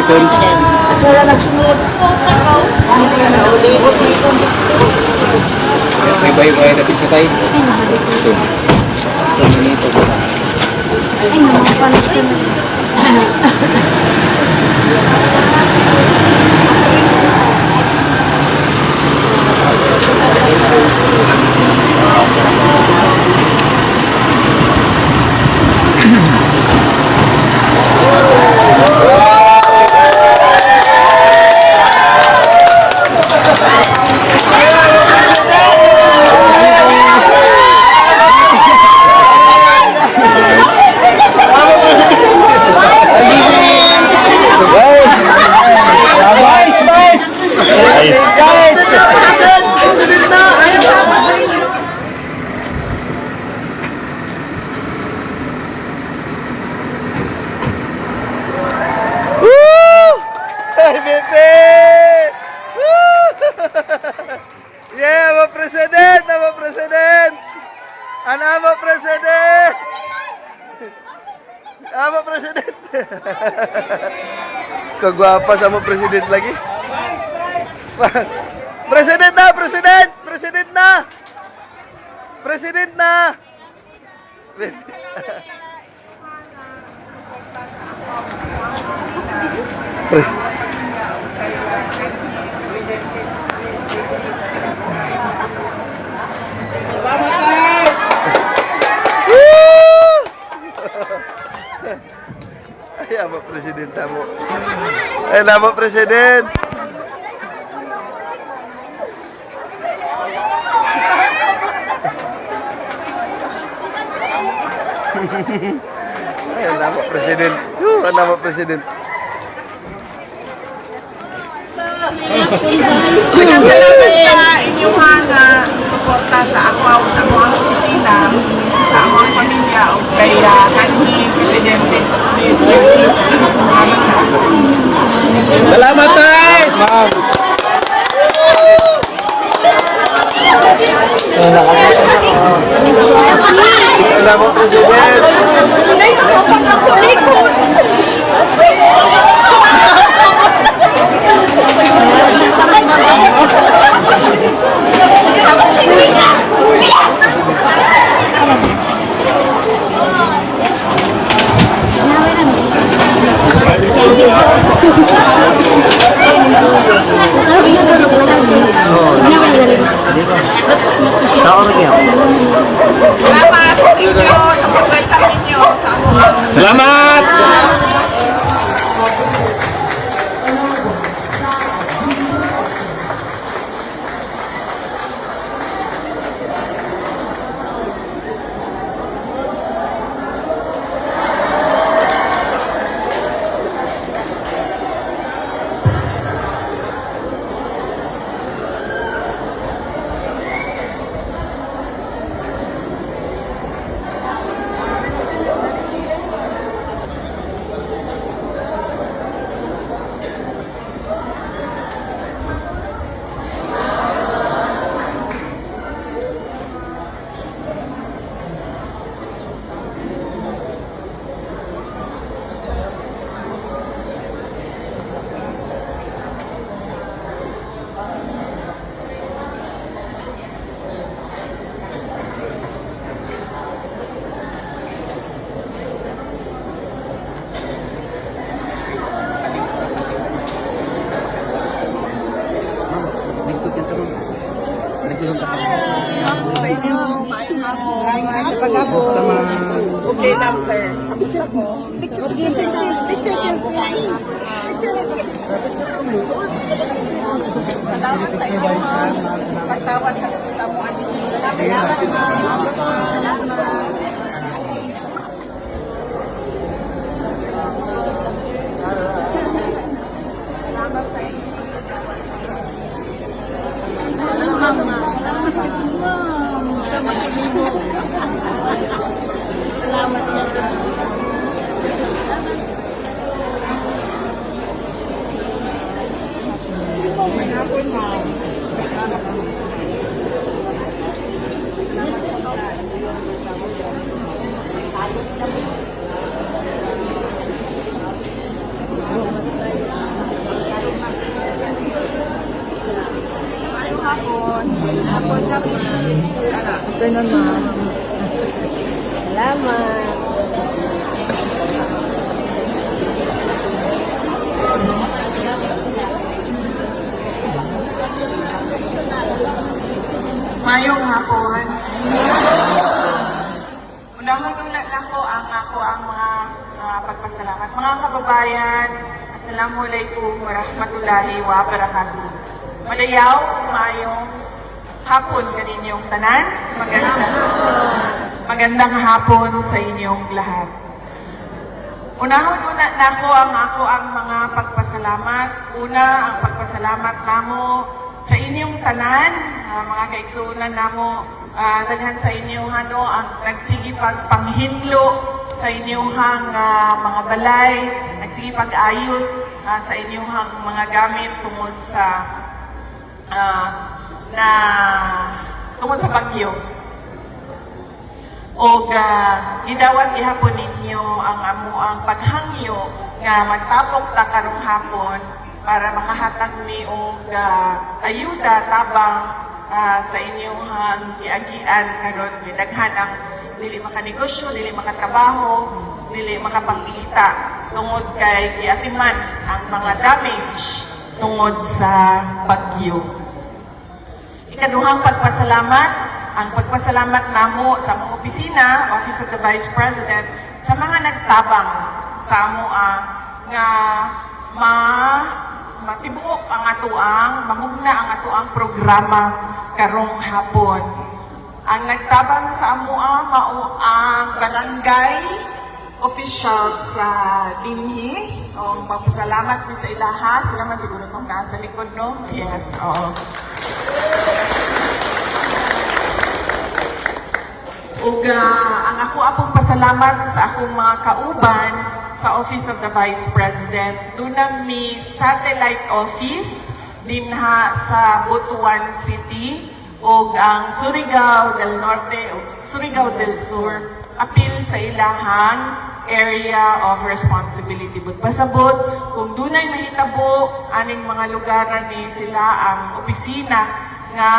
President. Sila nagsunod. May bayo-bayo natin siya tayo. Ay, naman pa nagsunod. Yeah, I'm a president! I'm a president! And I'm a president! I'm a president! Kagwapa sama president lagi. President na! President! President na! President na! Ay, ama presiden tamu. Nama presiden. Nama presiden. Nama presiden. Salamat sa inyong suporta sa ako sa mga opisina, sa mga pamilya o kaya kanhi Presidente. Salamat tayo! Ma'am! Nama presiden. Salamat ninyo sa pagkwenta ninyo sa mga Salamat! Okay lang, sir. Kamusta po? Salamat sa inyo, ma'am. Pagtawad sa mga Salamat, ma'am. Salamat sa inyo. Salamat na. Hapon, ma'am. Salamat po sa hapon. Hapon kami. Ito naman. Salamat. Mayong hapon. Unang-una lang po ang mga pagpasalamat. Mga kababayan, Assalamualaikum warahmatullahi wabarakatuh. Madayaw, mayong hapon kaninyong tanan. Magandang hapon sa inyong lahat. Unahon-una na ako ang mga pagpasalamat. Una, ang pagpasalamat namo sa inyong tanan, mga kaigsuunan namo, daghan sa inyong ang nagsigipag panghinlo sa inyong mga balay, nagsigipag ayos sa inyong mga gamit tungod sa bagyo. O gidawat ihapon ninyo ang paghangyo nga magtapok ta karong hapon para makahatag ni og ayuda tabang sa inyong giagian karon gidaghan ang dili makanegosyo, dili makatrabaho, dili makapangita tungod kay giatiman ang mga damage tungod sa bagyo. Ikaduhang pagpasalamat, ang pagpasalamat namo sa mga opisina, Office of the Vice President, sa mga nagtabang sa amoa nga matibuok ang mamugna ang atuang programa karong hapon. Ang nagtabang sa amoa mao ang barangay officials sa dinhi. O magpasalamat mi sa ilaha, sila man siguro nung nasa likod, no? Yes, oo. Ug ang ako apong pasalamat sa akong mga kauban sa Office of the Vice President. Dunang mi satellite office dinha sa Butuan City ug ang Surigao del Norte ug Surigao del Sur apil sa ilahang area of responsibility. But pasabot kung dunay mahitabo aning mga lugar ni sila ang opisina nga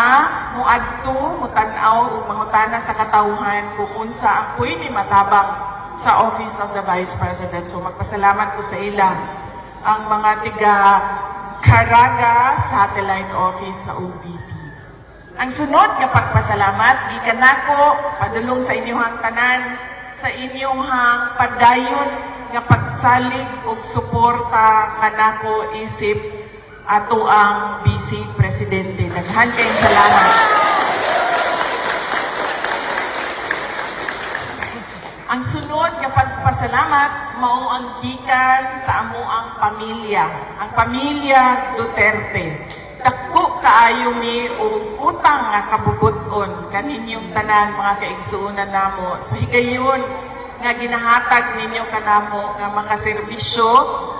muadto, mutanaw ug mangutana sa katawhan kung unsa ang pwede matabang sa Office of the Vice President. So magpasalamat ko sa ila ang mga tiga Caraga Satellite Office sa OVP. Ang sunod nga pagpasalamat gikan nako padulong sa inyong tanan sa inyong padayon nga pagsalig ug suporta kanako isip ato ang Vice Presidente. Daghan kayong salamat. Ang sunod nga pagpasalamat mao ang gikan sa amo ang pamilya. Ang pamilya Duterte. Dako kaayo ni og utang nga kabubuton kaninyong tanan mga kaigsuonan namo sa higayon nga ginahatag ninyo kanamo nga makaserbisyo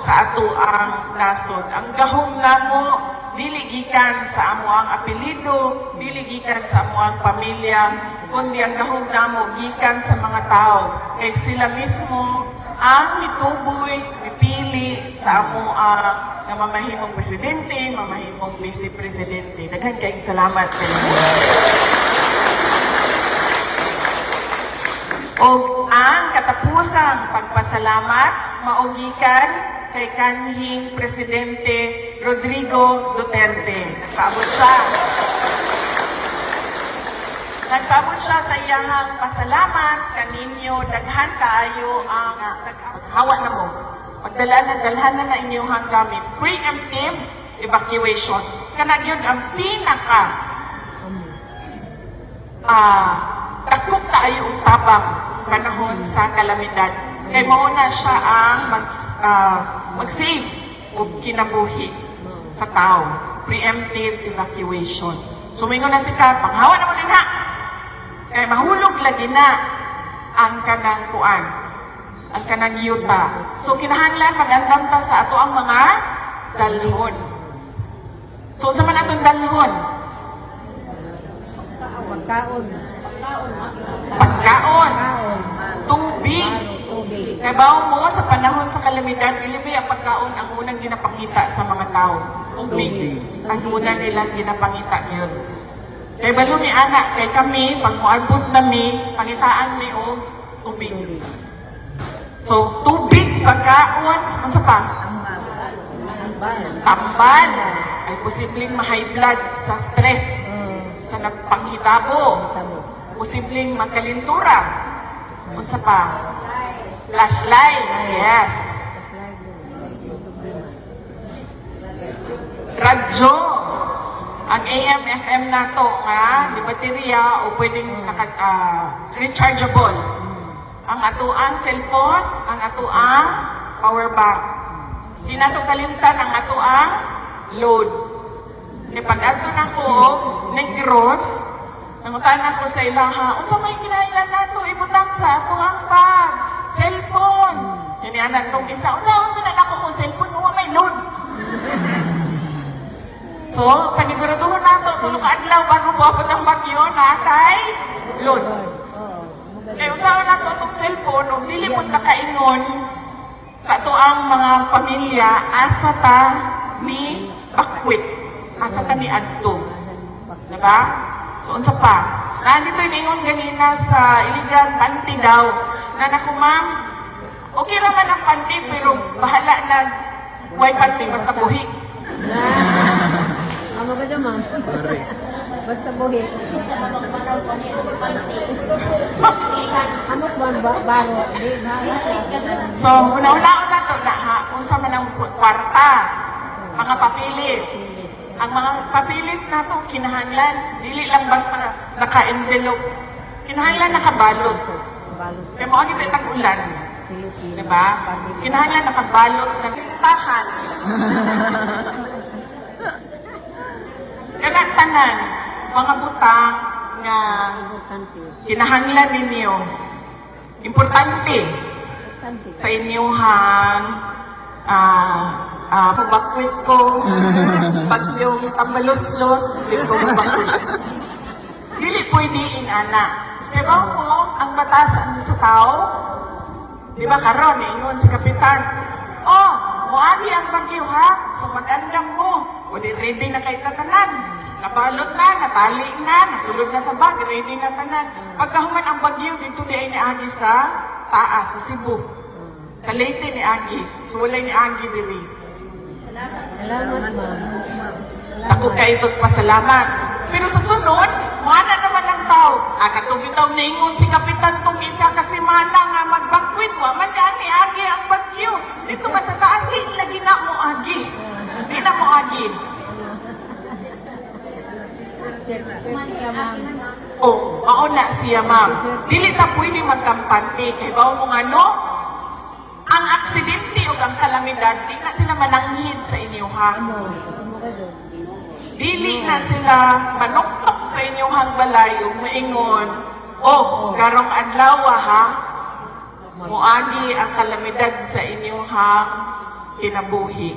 sa ato ang nasod. Ang gahom namo dili gikan sa amo ang apelyido, dili gikan sa amo ang pamilya, kundi ang gahom namo gikan sa mga tao. Kay sila mismo ang mituboy, mipili sa amo nga mamahimong presidente, mamahimong vice presidente. Daghan kayong salamat kanimo. O ang katapusang pagpasalamat maugikan kay kanhing Presidente Rodrigo Duterte. Nagpaabot siya sa iyahang pasalamat kaninyo, daghan kaayo ang hawa na mo. Dalhan na inyong gamit. Preemptive evacuation. Kanag yun ang pinaka takot kaayo ang tabang panahon sa kalamidad. Kaya mauna siya ang mag-save o kinabuhi sa tao. Preemptive evacuation. Sumingon na si Kat, panghawa naman din ha. Kaya mahulog lagi na ang kanang kuan, ang kanang yuta. So kinahanglan magandam ta sa ato ang mga dalhon. So sa man atong dalhon? Pagkaon. Tubig. Kaya bawo mo sa panahon sa kalamidad, ilibay ang pagkaon ang unang ginapakita sa mga tao. Tubig. Ang una nilang ginapangita yun. Kay balo ni anak, kay kami, pag muadbot nami, pangitaan mi o tubig. So, tubig, pagkaon, ano sa pa? Tamban. Ay posibleng ma-high blood sa stress, sa nagpanghitabo. Posibleng magkalintura. Ano sa pa? Flashlight. Yes. Radyo. Ang AM/FM na to nga, di baterya o pwedeng rechargeable. Ang atuang cellphone, ang atuang power bank. Di na to kalimtan ang atuang load. E pag ato na ko, negros, nangutan ako sa ilaha, unsa may kinahanglan nato ibutang sa atuang bag, cellphone. Yan yan tong isa, unsa ako na ako ko cellphone, mo may load. So, paniguraduhan nato, tulong adlaw bago po abot ang bagyo, natay load. Kaya usahan nato itong cellphone, o dili mo nakaingon sa ito ang mga pamilya, asa ta ni bakwit, asa ta ni adto. Diba? So, unsa pa? Nandito yung ingon ganina sa iligan, panty daw. Na naku, ma'am, okay naman ang panty, pero bahala na huwag panty, basta buhi. Ang maganda, ma'am. Basta buhi. Ano ba baro? So, una-una na to na ha, kung sa manang kwarta, mga papilis. Ang mga papilis na to, kinahanglan, dili lang basta naka-envelope. Kinahanglan nakabalot. Kaya mo agad itang ulan. Diba? Kinahanglan nakabalot ng listahan. Kanang tanan, mga butang nga kinahanglan ninyo. Importante sa inyuhang pabakwit ko, bagyong tambalos-los, hindi ko mabakwit. Dili pwede inana. Diba po, ang batasan sa tao, diba karon, ingon si Kapitan, oh, muagi ang bagyo ha, so mag-andam mo, o di ready na kay tatanan. Nabalot na, natali na, nasulod na sa bag, ready na tanan. Pagkahuman ang bagyo, dito di ay niagi sa taas, sa Cebu. Sa Leyte ni Agi. So wala ni Agi diri. Salamat, ma'am. Ako kayo pasalamat. Pero sa sunod, mana naman ang tao. Katubitaw na ingon si Kapitan tong isa kasi mana nga magbakwit. Waman ka ni Agi ang bagyo. Dito ba sa taas, lagi na mo Agi. Di na mo Agi. Oh, mauna siya, ma'am. Dili na pwede magkampante. Kaya ba mo nga, no? Ang aksidente o ang kalamidad, di na sila mananghid sa inyuhang. Dili na sila manuktok sa inyuhang balay o maingon, oh, karong adlaw ha, muagi ang kalamidad sa inyuhang kinabuhi.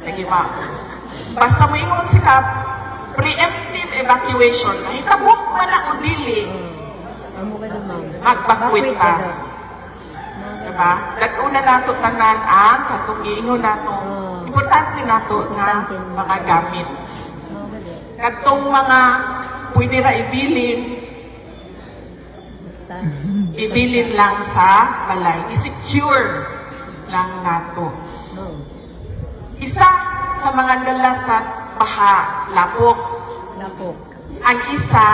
Sige, ma'am. Basta maingon sila, preemptive evacuation. Mahitabo man ako dili. Magbakwit pa. Diba? Nag-una nato tanan ang katong giingon nato. Importante nato nga mga gamit. Katong mga pwede ra ibilin lang sa balay. I-secure lang nato. Isa sa mga dala sa baha, lapok. Ang isa,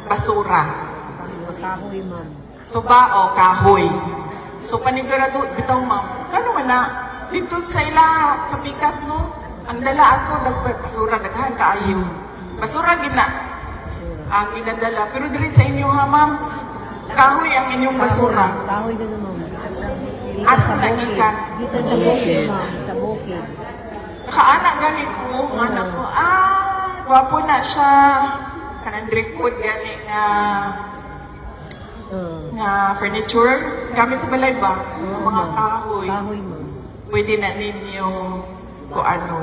basura. Kahoy, ma'am. Suba o kahoy. So panigurado, bitaw ma'am, kano man na, dito sa ila, sa pikas no, ang dala ako, basura, daghan kaayo. Basura gina, ang ginadala. Pero dili sa inyo ha ma'am, kahoy ang inyong basura. Kahoy din, ma'am. Asa na ikan. Dito sa bukid, ma'am. Sa bukid. Nakaanak gani ko, anak ko, gwapo na siya. Kanandrikod gani nga furniture. Gamit sa balay ba? Mga kahoy. Kahoy, ma'am. Pwede na ninyo kung ano,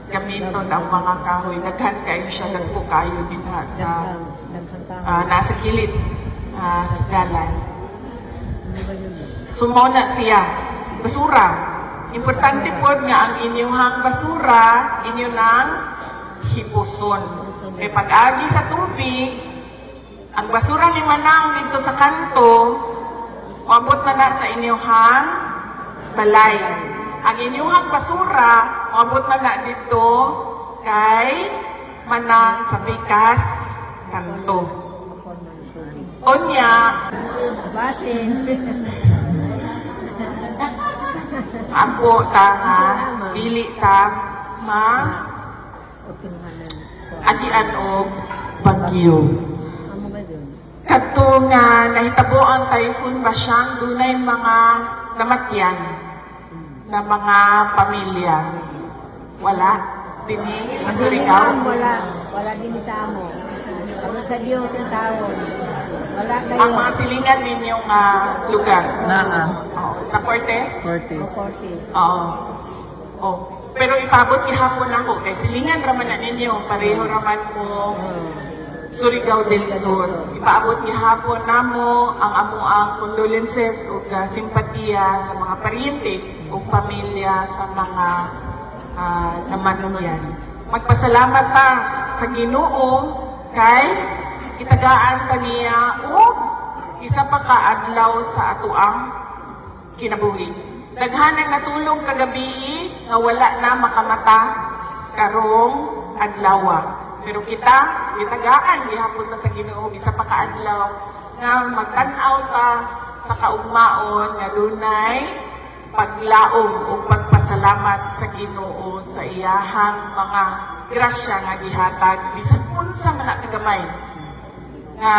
gamiton ang mga kahoy. Daghan kayo siya, nagpo kayo din sa nasa kilid sa dalan. So, na siya. Basura. Importante po nga ang inyong basura, inyo nang hipuson. Kay pag-agi sa tubig, ang basura ni Manang dito sa kanto, maabot na sa inyong balay. Ang inyong basura, maabot na dito kay Manang sa Pikas kanto. Onya, Batin. ako nga, dili ta Utinganan. agian og bagyo. Amo ba dun? Kadto nga nahitabo ang typhoon Basyang, dunay mga namatyan na mga pamilya. Wala dinhi sa Surigao. Wala din sa amo. Ano sa Diyos ang tawon. Wala kayo. Ang mga silingan ninyong lugar. Sa Cortez? O Cortez. Oo. Oh. Pero ipabot gihapon ako kay silingan raman na ninyo, pareho raman mo Surigao del Sur. Ipaabot gihapon namo ang amuang condolences ug simpatiya sa mga paryente ug pamilya sa mga namatyan. Magpasalamat ta sa Ginoo kay itagaan kaniya ug isa pa ka adlaw sa atoang kinabuhi. Daghanang natulong kagabi nga wala na makamata karong adlaw. Pero kita itagaan gihapon ta sa Ginoo isa pa ka adlaw nga magtan-aw ta sa kaugmaon nga dunay paglaom o pagpasalamat sa Ginoo sa iyahang mga grasya nga gihatag bisan unsa man na kagamay nga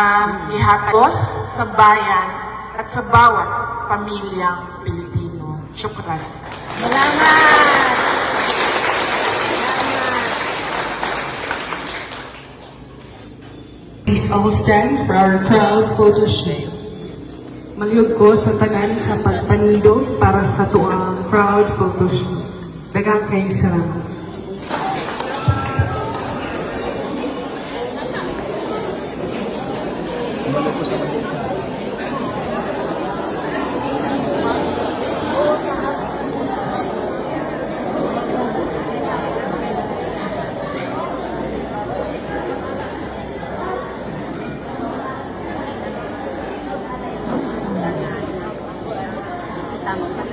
gihatag sa bayan at sa bawat pamilyang Pilipino. Syukran. Salamat! Please all stand for our proud photo shoot. Malyog ko sa tanan sa pagpanido para sa tuang proud photo shoot. Daghang kay salamat. Tama pa.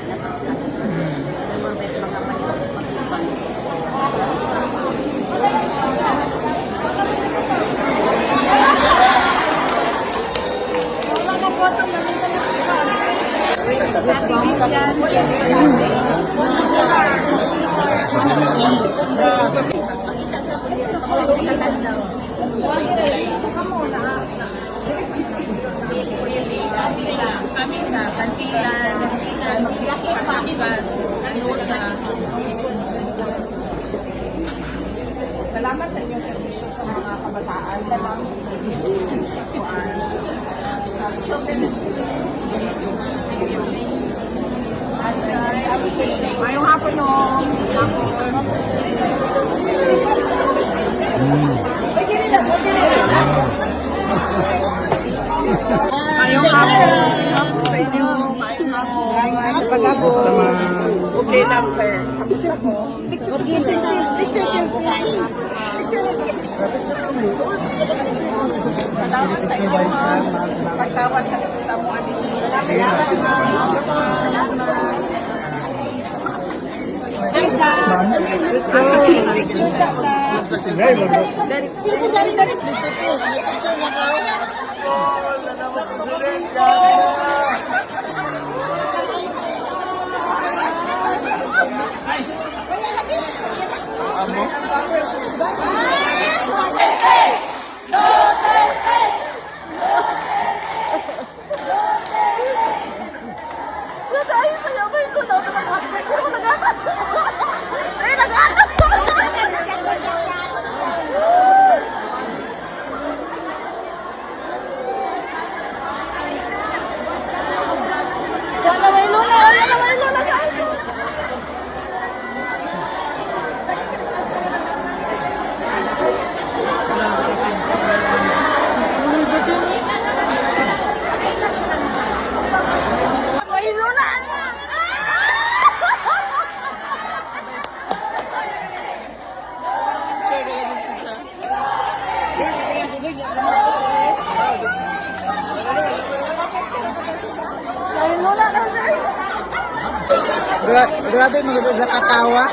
Kami sa kantilan, pagkikas, sa Salamat sa inyong serbisyo sa mga kabataan. Salamat sa Mayong hapon no. Mayong hapon sa inyo. Mayong hapon. Okay lang, sir. Kamusta po? Okay, picture. Salamat sa inyo. Pagtawad sa mga picture sa Ay, wala na, sir. Grabe, maganda sa katawa.